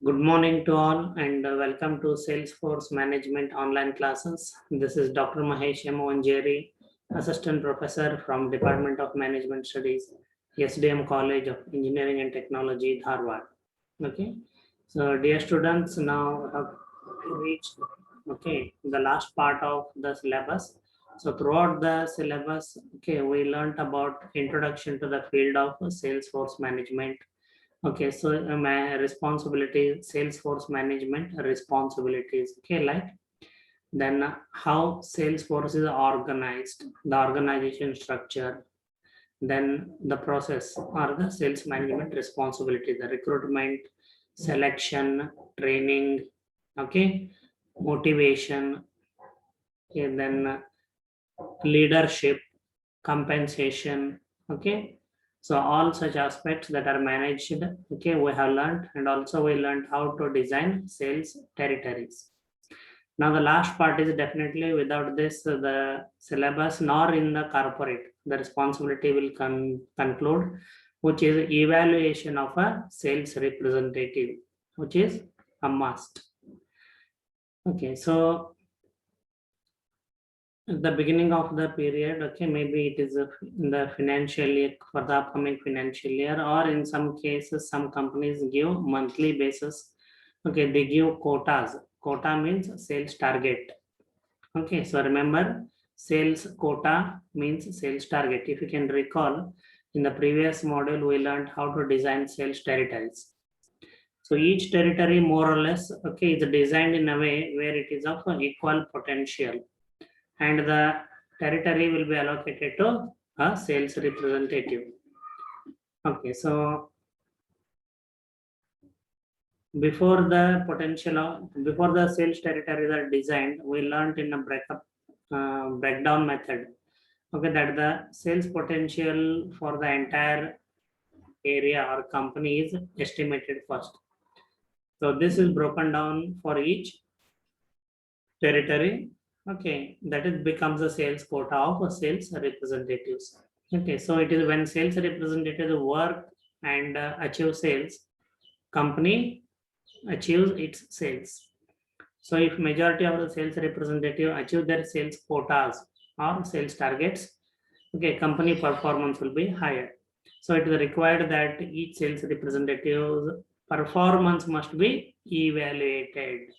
Good morning to all and welcome to Salesforce Management online classes. This is Dr. Mahesh M. Onjeri, Assistant Professor from Department of Management Studies, SDM College of Engineering and Technology, Dharwad. Okay, so dear students, now have reached the last part of the syllabus. So throughout the syllabus, we learned about introduction to the field of Salesforce Management. Okay, so my responsibility, Salesforce management responsibilities. Okay, like then how Salesforce is organized, the organization structure, then the process or the sales management responsibility, the recruitment, selection, training, okay, motivation, okay, then leadership, compensation, okay. So all such aspects that are managed, okay, we have learned, and also we learned how to design sales territories. Now the last part is definitely without this, the syllabus nor in the corporate, the responsibility will conclude, which is evaluation of a sales representative, which is a must. Okay, so at the beginning of the period, okay, maybe it is in the financial year, for the upcoming financial year, or in some cases some companies give monthly basis. Okay, they give quotas. Quota means sales target. Okay, so remember, sales quota means sales target. If you can recall, in the previous module we learned how to design sales territories. So each territory more or less, okay, is designed in a way where it is of equal potential, and the territory will be allocated to a sales representative. Okay, so before the sales territories are designed, we learned in a breakdown method, okay, that the sales potential for the entire area or company is estimated first. So this is broken down for each territory. Okay, that it becomes a sales quota of sales representatives. Okay, so it is when sales representatives work and achieve sales, company achieves its sales. So if majority of the sales representative achieve their sales quotas or sales targets, okay, company performance will be higher. So it is required that each sales representative's performance must be evaluated.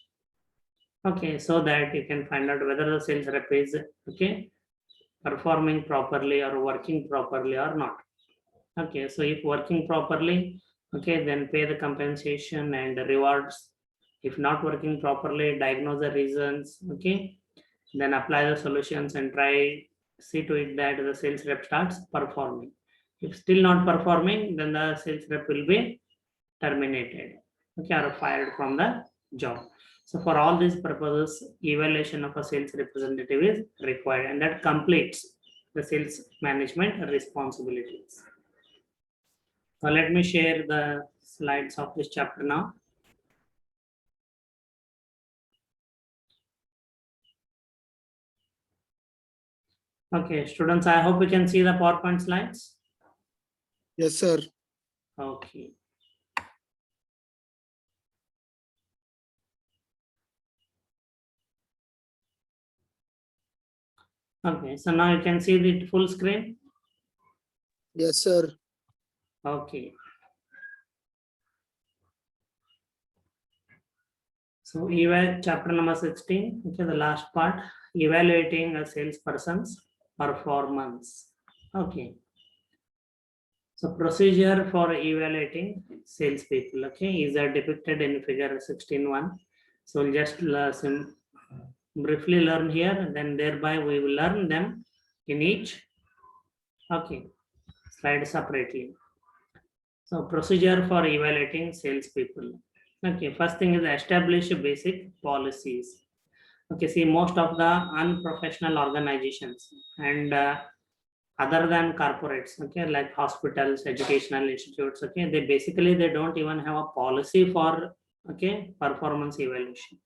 Okay, so that you can find out whether the sales rep is, okay, performing properly or working properly or not. Okay, so if working properly, okay, then pay the compensation and the rewards. If not working properly, diagnose the reasons, okay, then apply the solutions and try, see to it that the sales rep starts performing. If still not performing, then the sales rep will be terminated, okay, or fired from the job. So for all these purposes, evaluation of a sales representative is required, and that completes the sales management responsibilities. So let me share the slides of this chapter now. Okay, students, I hope you can see the PowerPoint slides. Yes, sir. Okay. Okay, so now you can see the full screen. Yes, sir. Okay. So eval chapter number 16, okay, the last part, evaluating a salesperson's performance. Okay. So procedure for evaluating salespeople, okay, is depicted in figure 16.1. So we'll just briefly learn here, and then thereby we will learn them in each, okay, slide separately. So procedure for evaluating salespeople. Okay, first thing is establish basic policies. Okay, see, most of the unprofessional organizations and other than corporates, okay, like hospitals, educational institutes, okay, they don't even have a policy for, okay, performance evaluation.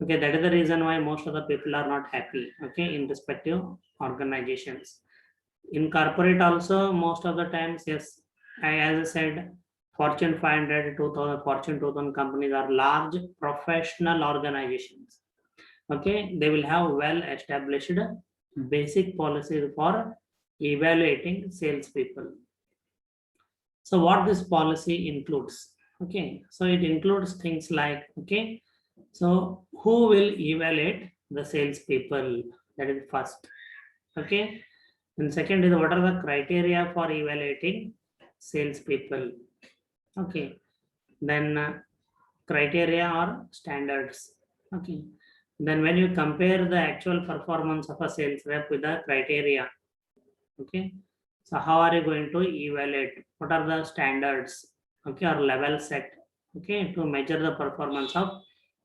Okay, that is the reason why most of the people are not happy, okay, in respective organizations. In corporate also, most of the times, yes, as I said, Fortune 500, 2000, Fortune 2000 companies are large professional organizations. Okay, they will have well established basic policies for evaluating salespeople. So what this policy includes? Okay, so it includes things like, okay, so who will evaluate the salespeople? That is first. Okay, and second is what are the criteria for evaluating salespeople? Okay, then criteria or standards. Okay, then when you compare the actual performance of a sales rep with the criteria, okay, so how are you going to evaluate? What are the standards, okay, or level set, okay, to measure the performance of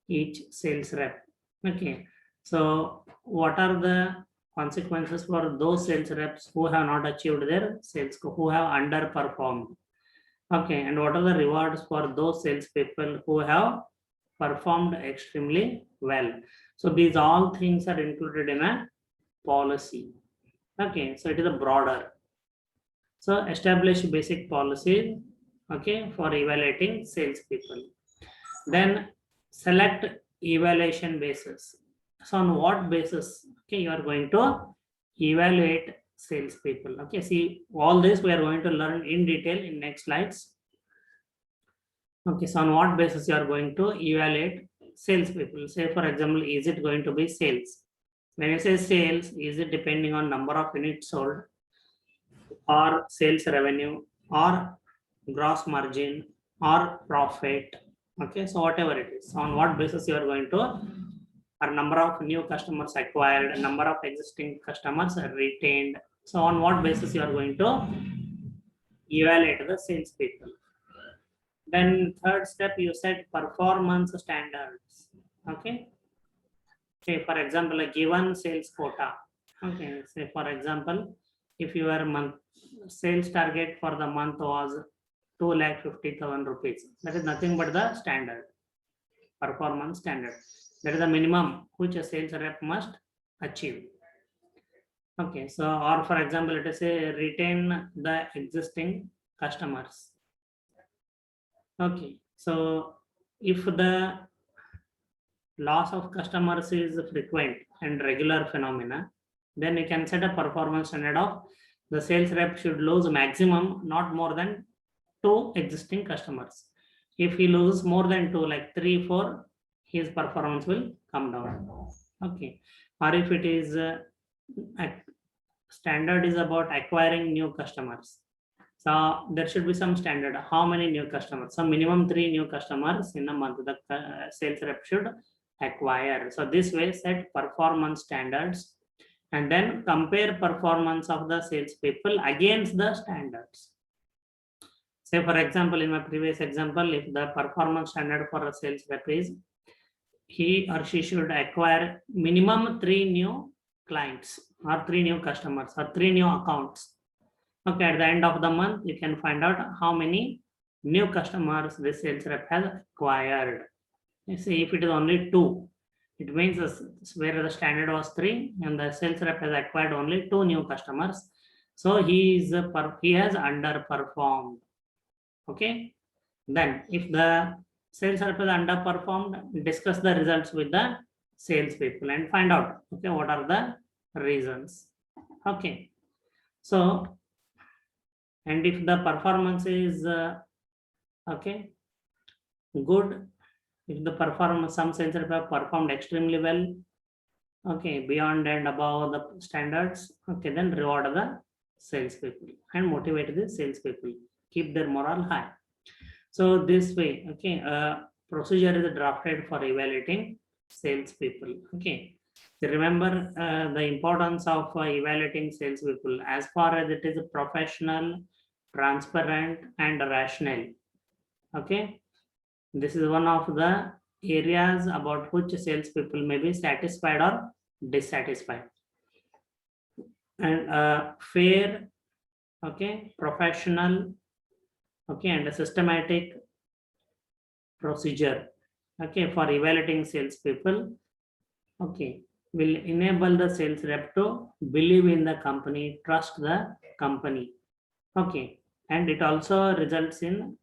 each sales rep? Okay, so what are the consequences for those sales reps who have not achieved their sales, who have underperformed? Okay, and what are the rewards for those salespeople who have performed extremely well? So these all things are included in a policy. Okay, so it is a broader. So establish basic policies, okay, for evaluating salespeople. Then select evaluation basis. So on what basis, okay, you are going to evaluate salespeople? Okay, see, all this we are going to learn in detail in next slides. Okay, so on what basis you are going to evaluate salespeople? Say, for example, is it going to be sales? When you say sales, is it depending on number of units sold, or sales revenue, or gross margin, or profit? Okay, so whatever it is, on what basis you are going to, or number of new customers acquired, number of existing customers retained. So on what basis you are going to evaluate the salespeople? Then third step, you said performance standards. Okay. Say for example, a given sales quota. Okay. Say for example, if your month sales target for the month was 2,50,000 rupees, that is nothing but the standard performance standard. That is the minimum which a sales rep must achieve. Okay. So, or for example, let us say retain the existing customers. Okay, so if the loss of customers is frequent and regular phenomena, then you can set a performance standard of the sales rep should lose maximum not more than 2 existing customers. If he loses more than 2, like 3, 4, his performance will come down. Okay, or if it is standard is about acquiring new customers. So there should be some standard. How many new customers? So minimum 3 new customers in a month the sales rep should acquire. So this way set performance standards and then compare performance of the salespeople against the standards. Say for example, in my previous example, if the performance standard for a sales rep is he or she should acquire minimum 3 new clients or 3 new customers or 3 new accounts. Okay, at the end of the month, you can find out how many new customers the sales rep has acquired. You see, if it is only 2, it means where the standard was 3 and the sales rep has acquired only 2 new customers. So he has underperformed. Okay, then if the sales rep has underperformed, discuss the results with the salespeople and find out, okay, what are the reasons. Okay, so and if the performance is okay good, if the performance, some sales rep have performed extremely well, okay, beyond and above the standards, okay, then reward the salespeople and motivate the salespeople, keep their morale high. So this way, okay, procedure is drafted for evaluating salespeople. Okay, so remember the importance of evaluating salespeople as far as it is professional, transparent, and rational. Okay, this is one of the areas about which salespeople may be satisfied or dissatisfied. And fair, okay, professional, okay, and a systematic procedure, okay, for evaluating salespeople, okay, will enable the sales rep to believe in the company, trust the company. Okay, and it also results in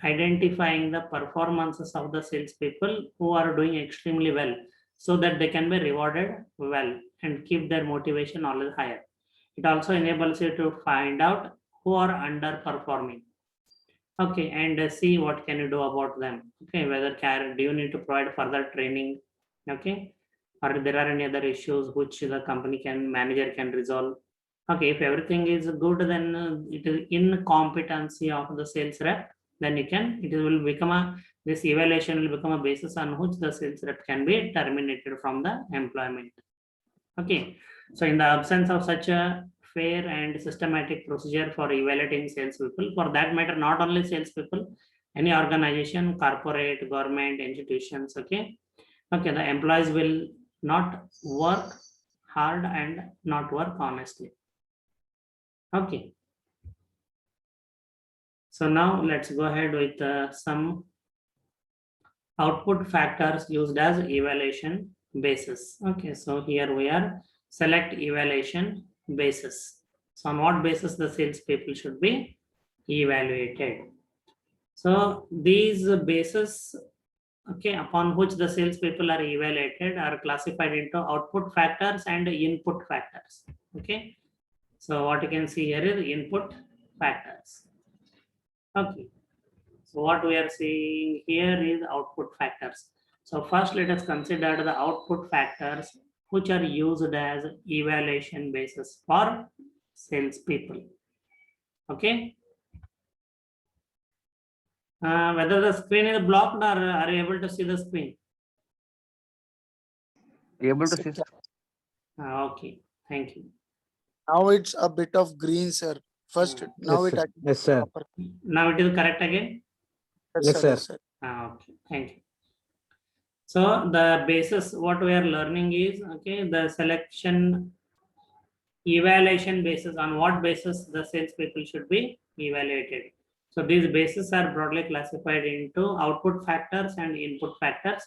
identifying the performances of the salespeople who are doing extremely well, so that they can be rewarded well and keep their motivation always higher. It also enables you to find out who are underperforming. Okay, and see what can you do about them. Okay, whether do you need to provide further training? Okay, or there are any other issues which the company manager can resolve. Okay, if everything is good, then it is incompetency of the sales rep. Then it will become this evaluation will become a basis on which the sales rep can be terminated from the employment. Okay, so in the absence of such a fair and systematic procedure for evaluating salespeople, for that matter, not only salespeople, any organization, corporate, government, institutions, okay, the employees will not work hard and not work honestly. Okay. So now let's go ahead with some output factors used as evaluation basis. Okay, so here we are select evaluation basis. So on what basis the sales people should be evaluated? So these bases, okay, upon which the sales people are evaluated are classified into output factors and input factors. Okay, so what you can see here is input factors. Okay, so what we are seeing here is output factors. So first let us consider the output factors which are used as evaluation basis for salespeople. Okay. Whether the screen is blocked, or are you able to see the screen? Able to see, sir. Okay, thank you. Now it's a bit of green, sir. First, now Yes, it. sir. Yes, sir. Now it is correct again? Yes, sir. Sir. Okay, thank you. So the basis what we are learning is, okay, the selection evaluation basis, on what basis the salespeople should be evaluated. So these bases are broadly classified into output factors and input factors.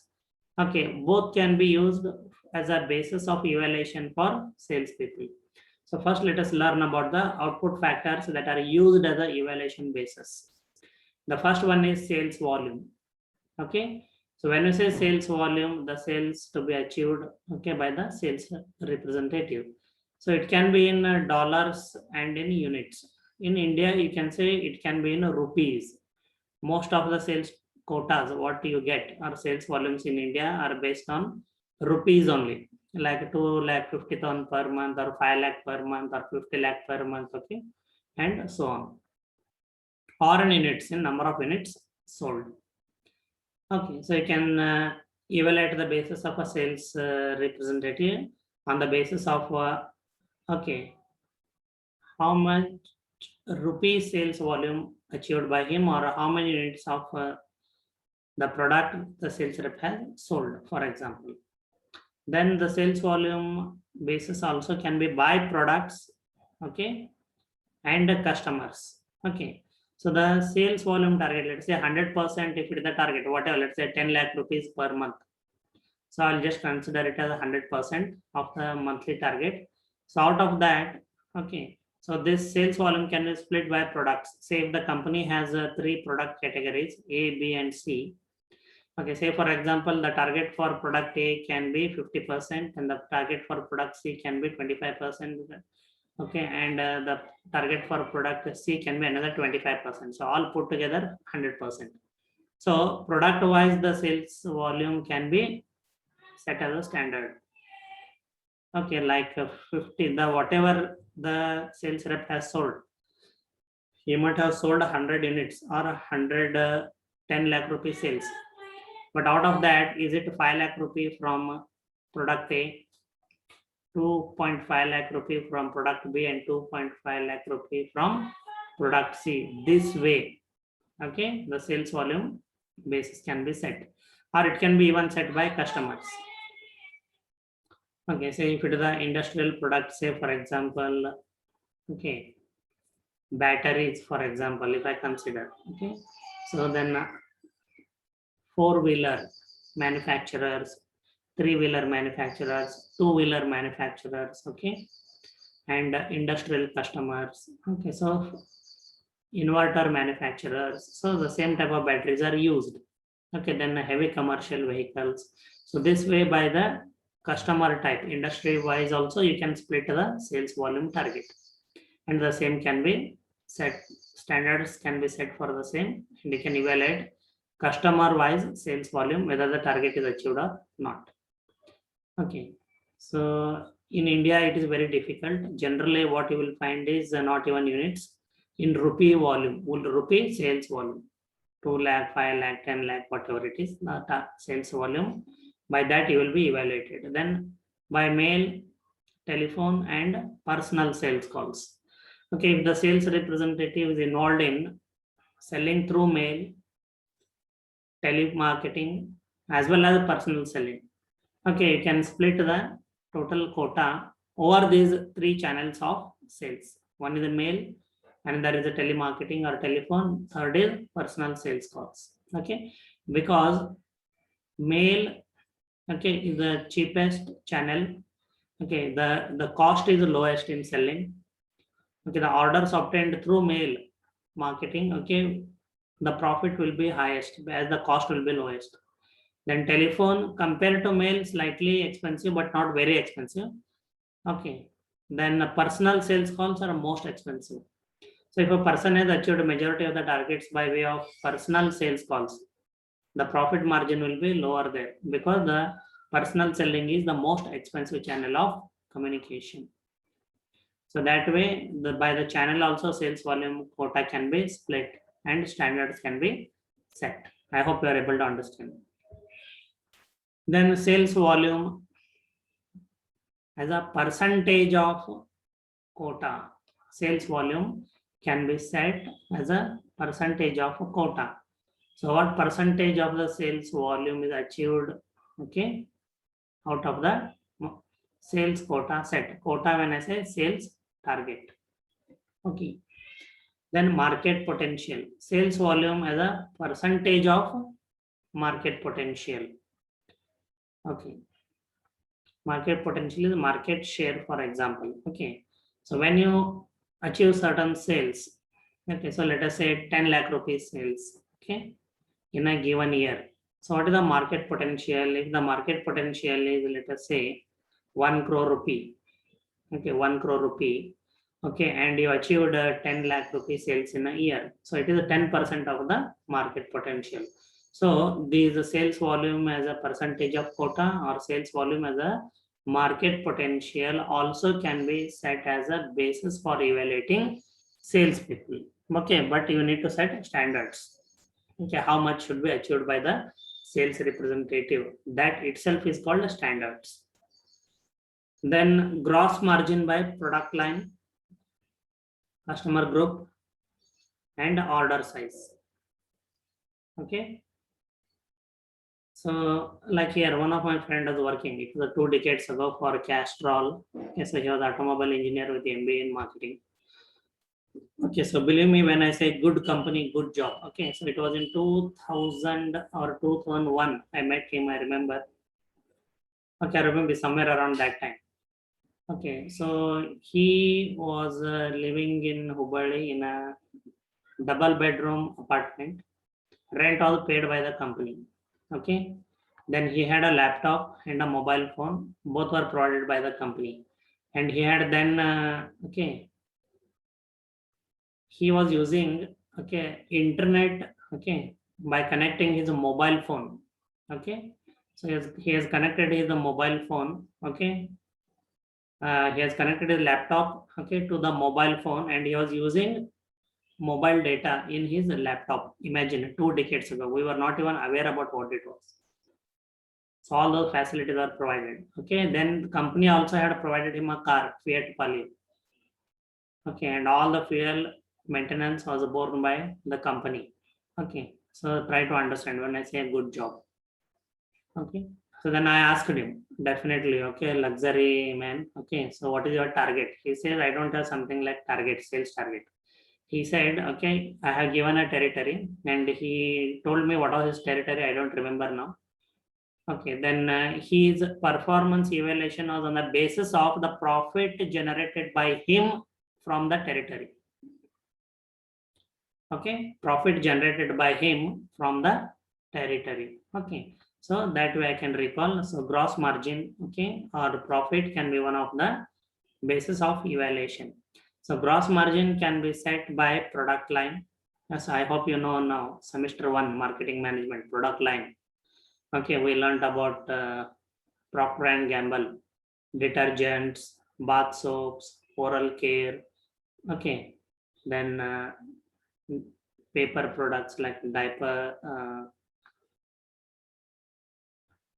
Okay, both can be used as a basis of evaluation for salespeople. So first let us learn about the output factors that are used as an evaluation basis. The first one is sales volume. Okay, so when we say sales volume, the sales to be achieved, okay, by the sales representative. So it can be in dollars and in units. In India, you can say it can be in rupees. Most of the sales quotas, what you get, or sales volumes in India are based on rupees only, like 2,50,000 per month, or 5 lakh per month, or 50 lakh per month, okay, and so on. Or in units, in number of units sold. Okay, so you can evaluate the basis of a sales representative on the basis of okay, how much rupee sales volume achieved by him, or how many units of the product the sales rep has sold, for example. Then the sales volume basis also can be by products, okay, and customers. Okay, so the sales volume target, let's say 100%, if it is the target, whatever, let's say 10 lakh rupees per month. So I'll just consider it as 100% of the monthly target. So out of that, okay, so this sales volume can be split by products. Say if the company has 3 product categories, A, B, and C. Okay, say for example, the target for product A can be 50%, and the target for product C can be 25%. Okay, and the target for product C can be another 25%. So all put together 100%. So product wise, the sales volume can be set as a standard. Okay, like 50, the whatever the sales rep has sold, he might have sold 100 units or 110 lakh rupee sales. But out of that, is it 5 lakh rupee from product A, 2.5 lakh rupee from product B, and 2.5 lakh rupee from product C? This way, okay, the sales volume basis can be set, or it can be even set by customers. Okay, say if it is the industrial product, say for example, okay, batteries, for example, if I consider, okay, so then 4-wheeler manufacturers, 3-wheeler manufacturers, 2-wheeler manufacturers, okay, and industrial customers. Okay, so inverter manufacturers. So the same type of batteries are used. Okay, then heavy commercial vehicles. So this way, by the customer type, industry wise also, you can split the sales volume target. And the same can be set, standards can be set for the same, and you can evaluate customer wise sales volume, whether the target is achieved or not. Okay, so in India, it is very difficult. Generally, what you will find is not even units in rupee volume, rupee sales volume, 2 lakh, 5 lakh, 10 lakh, whatever it is, the sales volume. By that, you will be evaluated. Then by mail, telephone, and personal sales calls. Okay, if the sales representative is involved in selling through mail, telemarketing, as well as personal selling. Okay, you can split the total quota over these 3 channels of sales. One is the mail, and there is a telemarketing or telephone. Third is personal sales calls. Okay, because mail, okay, is the cheapest channel. Okay, the cost is the lowest in selling. Okay, the orders obtained through mail marketing, okay, the profit will be highest as the cost will be lowest. Then telephone compared to mail, slightly expensive but not very expensive. Okay, then personal sales calls are most expensive. So if a person has achieved a majority of the targets by way of personal sales calls, the profit margin will be lower there, because the personal selling is the most expensive channel of communication. So that way, by the channel also, sales volume quota can be split and standards can be set. I hope you are able to understand. Then sales volume as a percentage of quota. Sales volume can be set as a percentage of quota. So what percentage of the sales volume is achieved, okay, out of the sales quota set. Quota, when I say sales target. Okay. Then market potential. Sales volume as a percentage of market potential. Okay. Market potential is market share, for example. Okay. So when you achieve certain sales, okay, so let us say 10 lakh rupees sales, okay, in a given year. So what is the market potential? If the market potential is, let us say, 1 crore rupee, okay, 1 crore rupee, okay, and you achieved 10 lakh rupee sales in a year. So it is a 10% of the market potential. So these sales volume as a percentage of quota or sales volume as a market potential also can be set as a basis for evaluating sales people. Okay, but you need to set standards. Okay, how much should be achieved by the sales representative? That itself is called standards. Then gross margin by product line, customer group, and order size. Okay. So like here, one of my friend was working, it was 2 decades ago for Castrol. Okay, so he was automobile engineer with MBA in marketing. Okay, so believe me when I say good company, good job. Okay, so it was in 2000 or 2001, I met him, I remember. Okay, I remember somewhere around that time. Okay, so he was living in Hubballi in a double bedroom apartment. Rent all paid by the company. Okay, then he had a laptop and a mobile phone. Both were provided by the company. And he had then, okay, he was using, okay, internet, okay, by connecting his mobile phone. Okay, so he has connected his mobile phone. Okay, he has connected his laptop, okay, to the mobile phone, and he was using mobile data in his laptop. Imagine 2 decades ago, we were not even aware about what it was. So all those facilities are provided. Okay, then the company also had provided him a car, Fiat Palio. Okay, and all the fuel maintenance was borne by the company. Okay, so try to understand when I say a good job. Okay, so then I asked him, definitely, okay, luxury man. Okay, so what is your target? He says, I don't have something like target, sales target. He said, okay, I have given a territory, and he told me what was his territory. I don't remember now. Okay, then his performance evaluation was on the basis of the profit generated by him from the territory. Okay, profit generated by him from the territory. Okay, so that way I can recall. So gross margin, okay, or profit can be one of the basis of evaluation. So gross margin can be set by product line. As I hope you know now, semester 1 marketing management product line. Okay, we learned about Procter and Gamble, detergents, bath soaps, oral care. Okay, then paper products like diaper,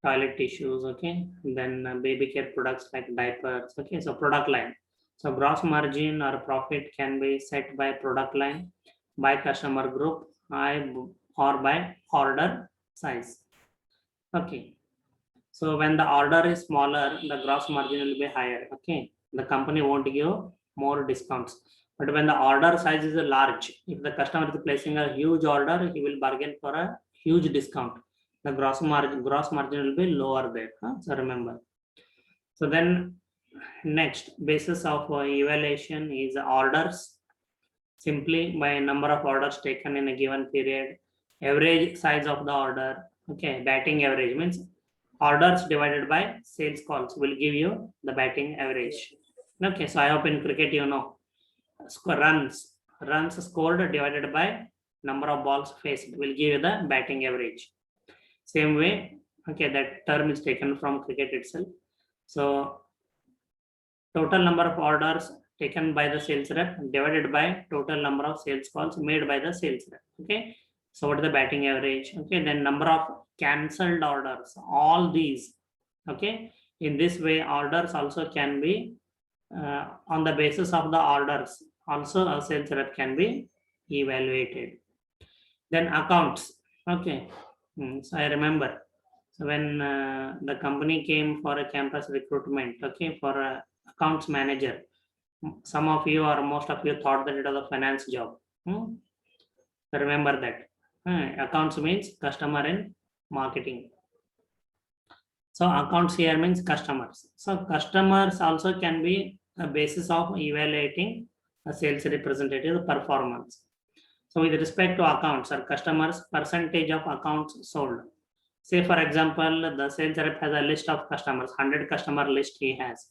toilet tissues. Okay, then baby care products like diapers. Okay, so product line. So gross margin or profit can be set by product line, by customer group, or by order size. Okay, so when the order is smaller, the gross margin will be higher. Okay, the company won't give more discounts. But when the order size is large, if the customer is placing a huge order, he will bargain for a huge discount. The gross margin will be lower there. So remember. So then next basis of evaluation is orders. Simply by number of orders taken in a given period, average size of the order. Okay, batting average means orders divided by sales calls will give you the batting average. Okay, so I hope in cricket you know runs scored divided by number of balls faced will give you the batting average. Same way, okay, that term is taken from cricket itself. So total number of orders taken by the sales rep divided by total number of sales calls made by the sales rep. Okay, so what is the batting average? Okay, then number of cancelled orders, all these. Okay, in this way orders also can be on the basis of the orders also a sales rep can be evaluated. Then accounts. Okay, so I remember, so when the company came for a campus recruitment, okay, for a accounts manager, some of you or most of you thought that it was a finance job. So remember that accounts means customer in marketing. So accounts here means customers. So customers also can be a basis of evaluating a sales representative performance. So with respect to accounts or customers, percentage of accounts sold. Say for example, the sales rep has a list of customers, 100 customer list he has.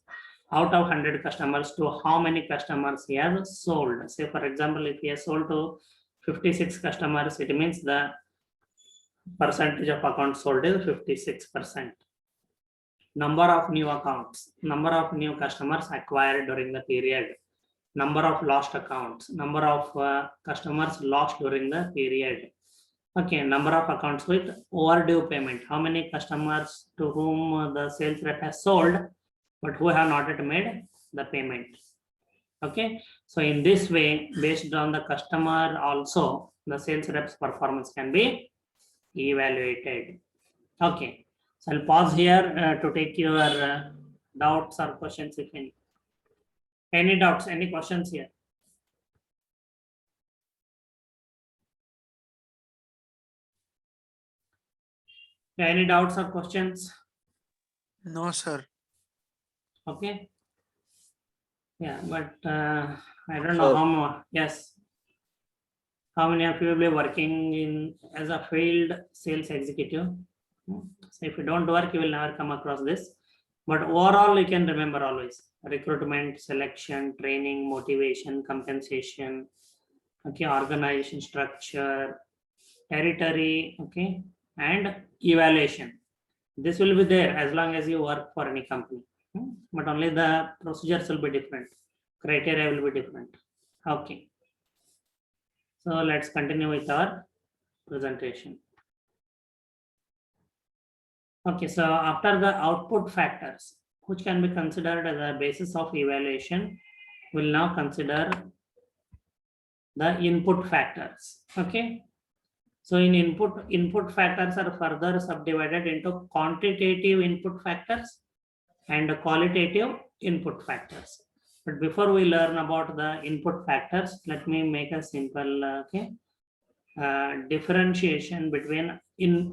Out of 100 customers, to how many customers he has sold. Say for example, if he has sold to 56 customers, it means the percentage of accounts sold is 56%. Number of new accounts, number of new customers acquired during the period, number of lost accounts, number of customers lost during the period. Okay, number of accounts with overdue payment, how many customers to whom the sales rep has sold but who have not yet made the payment. Okay, so in this way, based on the customer also, the sales rep's performance can be evaluated. Okay, so I'll pause here to take your doubts or questions if any. Any doubts, any questions here? Any doubts or questions? No, sir. Okay. Yeah, but I don't know how much. Yes. How many of you will be working in as a field sales executive? So if you don't work, you will never come across this. But overall, you can remember always recruitment, selection, training, motivation, compensation, okay, organization structure, territory, okay, and evaluation. This will be there as long as you work for any company. But only the procedures will be different, criteria will be different. Okay, so let's continue with our presentation. Okay, so after the output factors, which can be considered as a basis of evaluation, we'll now consider the input factors. Okay, so in input factors are further subdivided into quantitative input factors and qualitative input factors. But before we learn about the input factors, let me make a simple differentiation between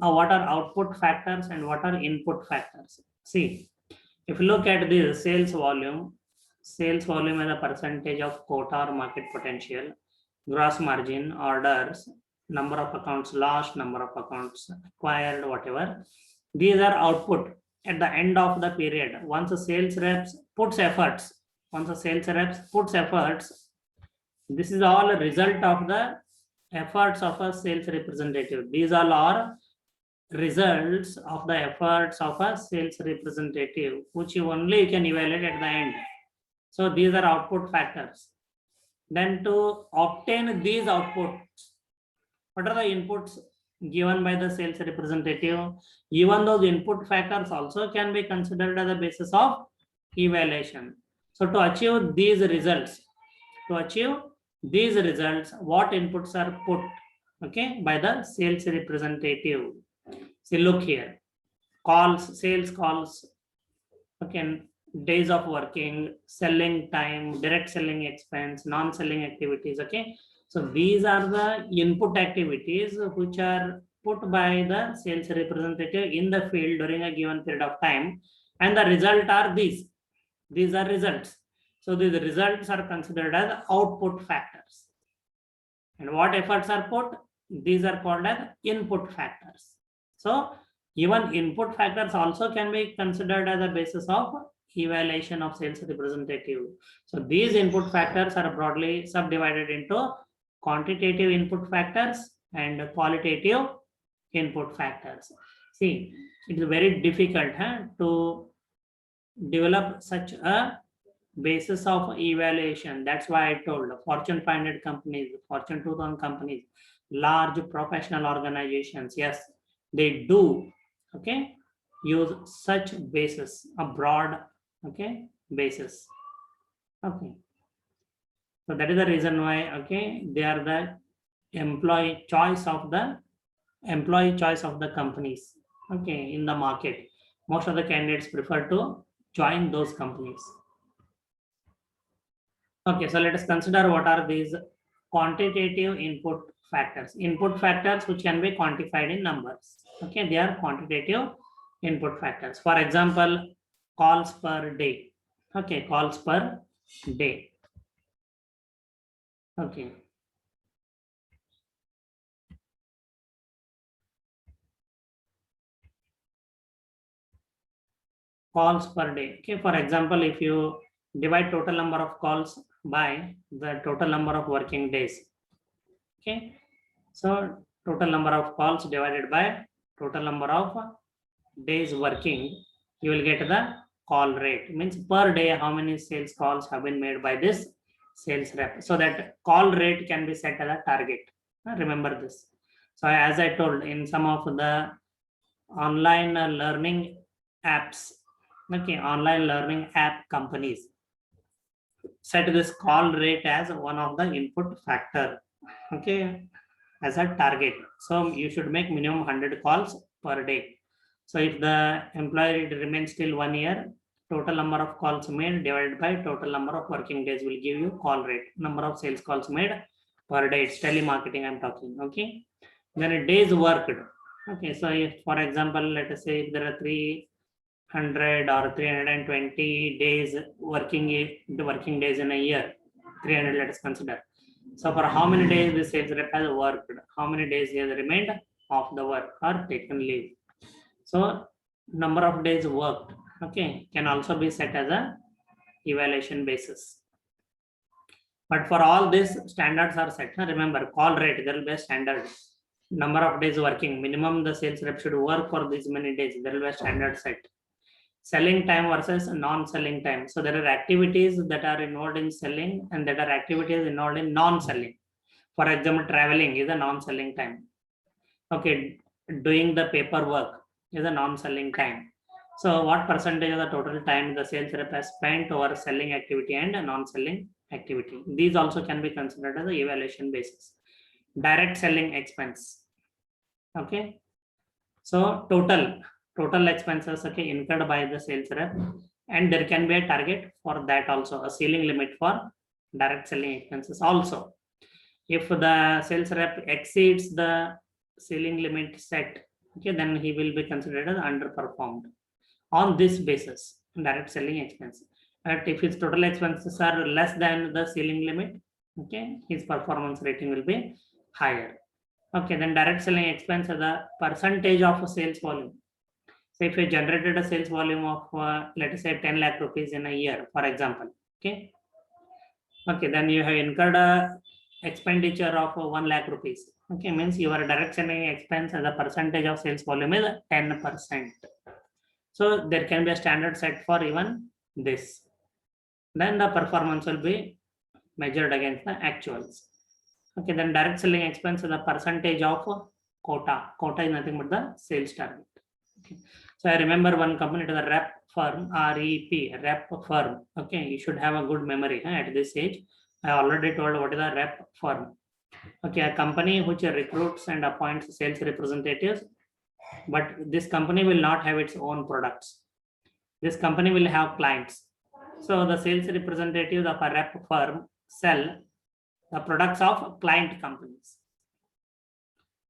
what are output factors and what are input factors. See, if you look at the sales volume as a percentage of quota or market potential, gross margin, orders, number of accounts lost, number of accounts acquired, whatever. These are output at the end of the period. Once the sales reps puts efforts, this is all a result of the efforts of a sales representative. These all are results of the efforts of a sales representative, which you only can evaluate at the end. So these are output factors. Then to obtain these outputs, what are the inputs given by the sales representative? Even those input factors also can be considered as the basis of evaluation. So to achieve these results, what inputs are put, okay, by the sales representative? See, look here, calls, sales calls, okay, days of working, selling time, direct selling expense, non-selling activities, okay. So these are the input activities which are put by the sales representative in the field during a given period of time, and the result are these are results. So these results are considered as output factors. And what efforts are put? These are called as input factors. So even input factors also can be considered as a basis of evaluation of sales representative. So these input factors are broadly subdivided into quantitative input factors and qualitative input factors. See, it is very difficult to develop such a basis of evaluation. That's why I told Fortune 500 companies, Fortune 2000 companies, large professional organizations, yes, they do, okay, use such basis, a broad, okay, basis. Okay, so that is the reason why, okay, they are the employee choice of the companies, okay, in the market. Most of the candidates prefer to join those companies. Okay, so let us consider what are these quantitative input factors. Input factors which can be quantified in numbers. Okay, they are quantitative input factors. For example, calls per day. Okay, calls per day. Okay. Calls per day. Okay, for example, if you divide total number of calls by the total number of working days. Okay, so total number of calls divided by total number of days working, you will get the call rate. Means per day how many sales calls have been made by this sales rep. So that call rate can be set as a target. Remember this. So as I told, in some of the online learning apps, okay, online learning app companies set this call rate as one of the input factor, okay, as a target. So you should make minimum 100 calls per day. So if the employee remains till 1 year, total number of calls made divided by total number of working days will give you call rate, number of sales calls made per day. It's telemarketing I'm talking, okay. Then a days worked. Okay, so if for example, let us say if there are 300 or 320 days working days in a year, 300 let us consider. So for how many days the sales rep has worked, how many days he has remained off the work or taken leave. So number of days worked, okay, can also be set as a evaluation basis. But for all these standards are set. Remember, call rate, there will be a standard. Number of days working, minimum the sales rep should work for these many days, there will be a standard set. Selling time versus non-selling time. So there are activities that are involved in selling and there are activities involved in non-selling. For example, traveling is a non-selling time. Okay, doing the paperwork is a non-selling time. So what percentage of the total time the sales rep has spent over selling activity and a non-selling activity? These also can be considered as the evaluation basis. Direct selling expense. Okay, so total expenses, okay, incurred by the sales rep, and there can be a target for that also, a ceiling limit for direct selling expenses also. If the sales rep exceeds the ceiling limit set, okay, then he will be considered as underperformed on this basis, direct selling expense. But if his total expenses are less than the ceiling limit, Okay, his performance rating will be higher. Okay, then direct selling expense is the percentage of sales volume. So if you generated a sales volume of let us say 10 lakh rupees in a year, for example, okay, then you have incurred a expenditure of 1 lakh rupees. Okay, means your direct selling expense as a percentage of sales volume is 10%. So there can be a standard set for even this. Then the performance will be measured against the actuals. Okay, then direct selling expense is the percentage of quota. Quota is nothing but the sales target. Okay. So I remember one company, it is a rep firm, REP, rep firm. Okay, you should have a good memory at this age. I already told what is a rep firm. Okay, a company which recruits and appoints sales representatives, but this company will not have its own products. This company will have clients. So the sales representatives of a rep firm sell the products of client companies.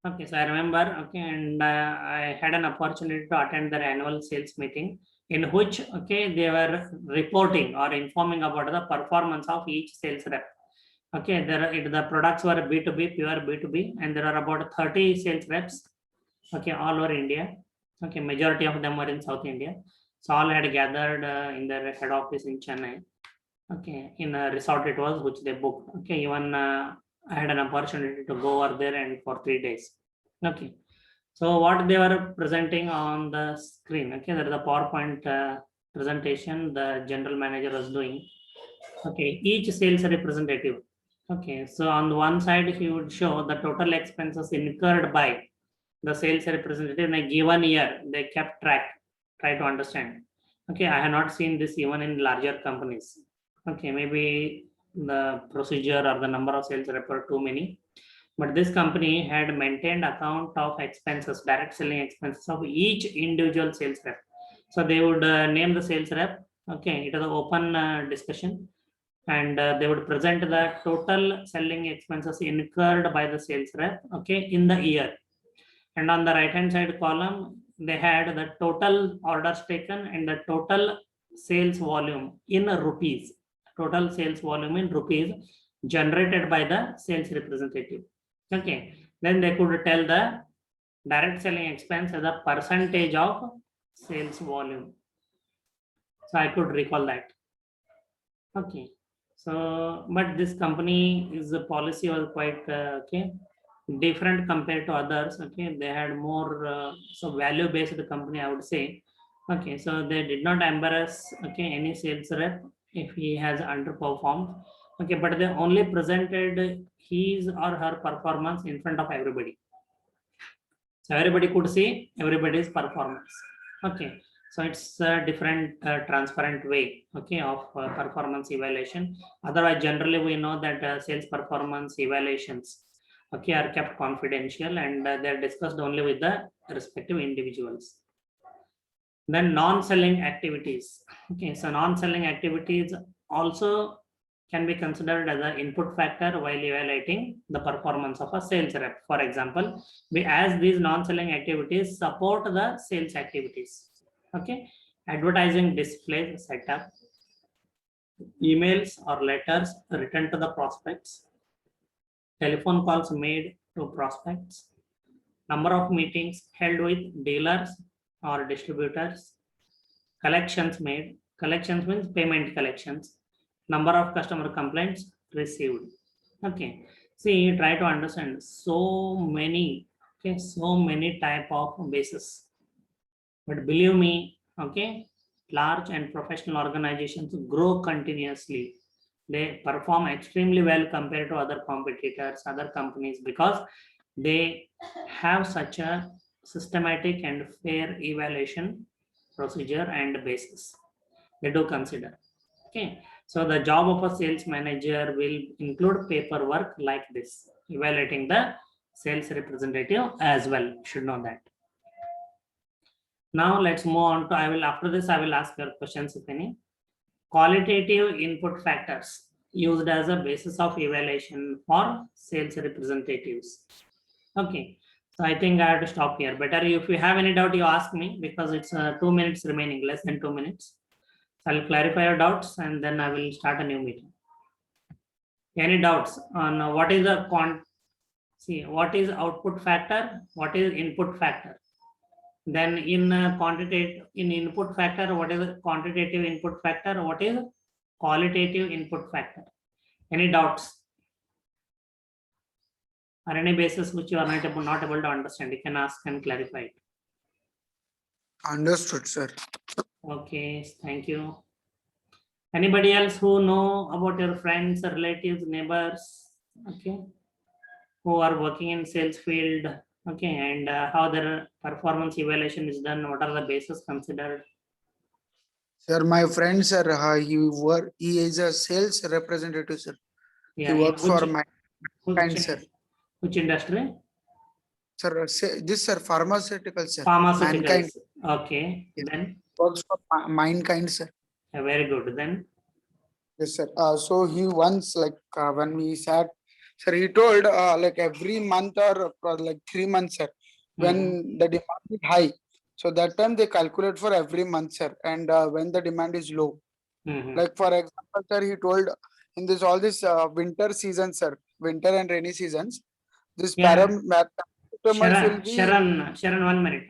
Okay, so I remember, okay, and I had an opportunity to attend their annual sales meeting in which, okay, they were reporting or informing about the performance of each sales rep. Okay, the products were B2B, pure B2B, and there are about 30 sales reps, okay, all over India. Okay, majority of them were in South India. So all had gathered in their head office in Chennai. Okay, in a resort it was, which they booked. Okay, even I had an opportunity to go over there and for 3 days. Okay, so what they were presenting on the screen, okay, there is a PowerPoint presentation the general manager was doing. Okay, each sales representative. Okay, so on the one side he would show the total expenses incurred by the sales representative in a given year. They kept track, try to understand. Okay, I have not seen this even in larger companies. Okay, maybe the procedure or the number of sales rep are too many, but this company had maintained account of expenses, direct selling expenses of each individual sales rep. So they would name the sales rep. Okay, it is an open discussion, and they would present the total selling expenses incurred by the sales rep, okay, in the year. And on the right hand side column, they had the total orders taken and the total sales volume in rupees. Total sales volume in rupees generated by the sales representative. Okay, then they could tell the direct selling expense as a percentage of sales volume. So I could recall that. Okay, so but this company is the policy was quite okay, different compared to others. Okay, they had more so value based company, I would say. Okay, so they did not embarrass, okay, any sales rep if he has underperformed. Okay, but they only presented his or her performance in front of everybody, so everybody could see everybody's performance. Okay, so it's a different transparent way, okay, of performance evaluation. Otherwise, generally we know that sales performance evaluations, okay, are kept confidential and they're discussed only with the respective individuals. Then non-selling activities. Okay, so non-selling activities also can be considered as an input factor while evaluating the performance of a sales rep. For example, as these non-selling activities support the sales activities. Okay, advertising displays setup, emails or letters written to the prospects, telephone calls made to prospects, number of meetings held with dealers or distributors, collections made. Collections means payment collections, number of customer complaints received. Okay, see, try to understand so many, okay, so many type of bases. But believe me, okay, large and professional organizations grow continuously. They perform extremely well compared to other competitors, other companies, because they have such a systematic and fair evaluation procedure and basis. They do consider. Okay, so the job of a sales manager will include paperwork like this, evaluating the sales representative as well. Should know that. Now let's move on to, after this I will ask your questions if any. Qualitative input factors used as a basis of evaluation for sales representatives. Okay, so I think I have to stop here. Better if you have any doubt, you ask me, because it's 2 minutes remaining, less than 2 minutes. So I'll clarify your doubts and then I will start a new meeting. Any doubts on what is the see, what is output factor? What is input factor? Then in quantitative, in input factor, what is quantitative input factor? What is qualitative input factor? Any doubts? Or any basis which you are not able to understand? You can ask and clarify it. Understood, sir. Okay, thank you. Anybody else who know about your friends, relatives, neighbors, okay, who are working in sales field, okay, and how their performance evaluation is done? What are the bases considered? Sir, my friend, sir, he is a sales representative, sir. Yeah, He in works for which, my which, kind, sir. which industry? Sir, this sir, pharmaceutical, sir. Pharmaceuticals. Mankind. Okay, Yes. then Works for Mindkind, sir. very good. Then Yes, sir. So he once, like, when we sat, sir, he told, like, every month or like 3 months, sir, when the demand is high. So that time they calculate for every month, sir. And when the demand is low, like, for example, sir, he told in this all this winter season, sir, winter and rainy seasons, this Yeah. parameters will be. Sharon, 1 minute.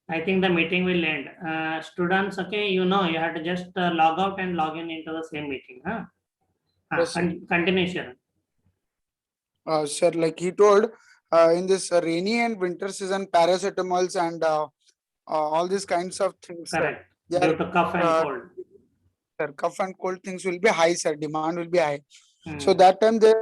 I think the meeting will end. Students, okay, you have to just log out and log in into the same meeting. Yes, sir. Continue, Sharon. Sir, like he told, in this rainy and winter season, paracetamols and all these kinds of things, sir, Correct. they Due are, to cough and cold. sir, cough and cold things will be high, sir. Demand will be high. So Hmm. that time they